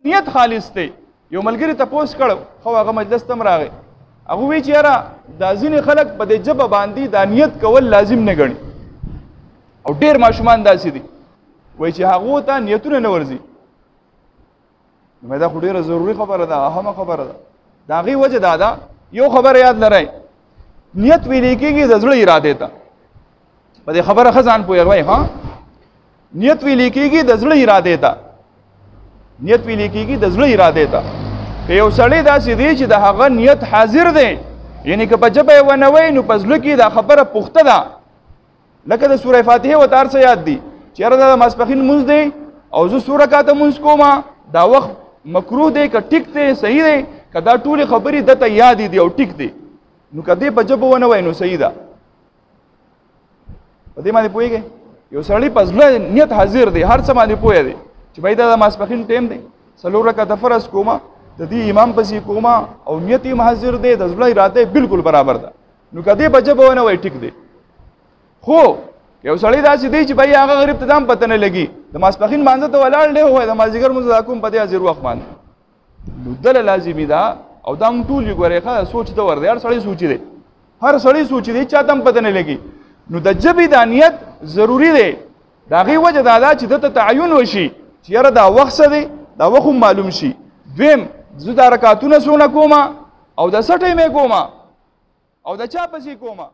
نیت خالص دی. یو ملګري تپوس کړ خو هغه مجلس ته راغی، هغه وی چې یاره دا ځینې خلک په دې ژبه باندې دا نیت کول لازم نه ګڼي او ډېر ماشومان داسې دي وایي چې هغو ته نیتونه نه ورځي. نو دا خو ډېره ضروري خبره ده، اهمه خبره ده. د هغې وجه دا ده، یو خبره یاد لرئ، نیت ویلی کېږي د زړه ارادې ته. په دې خبره ښه ځان پوهېږئ. ها، نیت ویلی کېږي د زړه ارادې ته، نیت ویلی کېږي د زړه ارادې ته. که یو سړی داسې دی چې د هغه نیت حاضر دی، یعنی که په ژبه یې ونه وایي نو په زړه کې دا خبره پخته ده، لکه د سوره فاتحې ورته هر څه یاد دي چې یاره دا د ماسپښین لمونځ دی او زه څو رکعته لمونځ کوم، دا وخت مکروه دی که ټیک دی صحیح دی، که دا ټولې خبرې دته یادې دي او ټیک دی، نو که دې په ژبه ونه وایي نو صحیح ده. په دې باندې پوهېږئ؟ یو سړی په زړه نیت حاضر دی، هر څه باندې پوهه دی چې بھائی دا د ماسپښین ټیم دی، 4 رکعته فرض کومه، د دې امام پسې کومه او نیت یې حاضر دی، د زړه اراده بالکل برابر ده، نو که دې په ژبه ونه وایي ټیک دی. خو یو سړی داسې دی چې بھائی هغه غریب ته دا هم پته نه لګي، د ماسپښین مانځه ته ولاړ دی، وایي د مازدیګر لمونځ دا کوم په دې حاضر وخت باندې، نو دله لازمي ده. او دا موږ ټول یو ګورئ ښه سوچ ته ور دی، هر سړی سوچي دی، هر سړی سوچي دی، چا ته هم پته نه لګي. نو د ژبې دا نیت ضروري دی. د هغې وجه دا ده چې دته تعین وشي چې یاره دا وخت څه دی، دا وخت هم معلوم شي. دویم، زه دا رکعتونه څونه کومه او د څه ټیم یې کومه او د چا پسې کومه.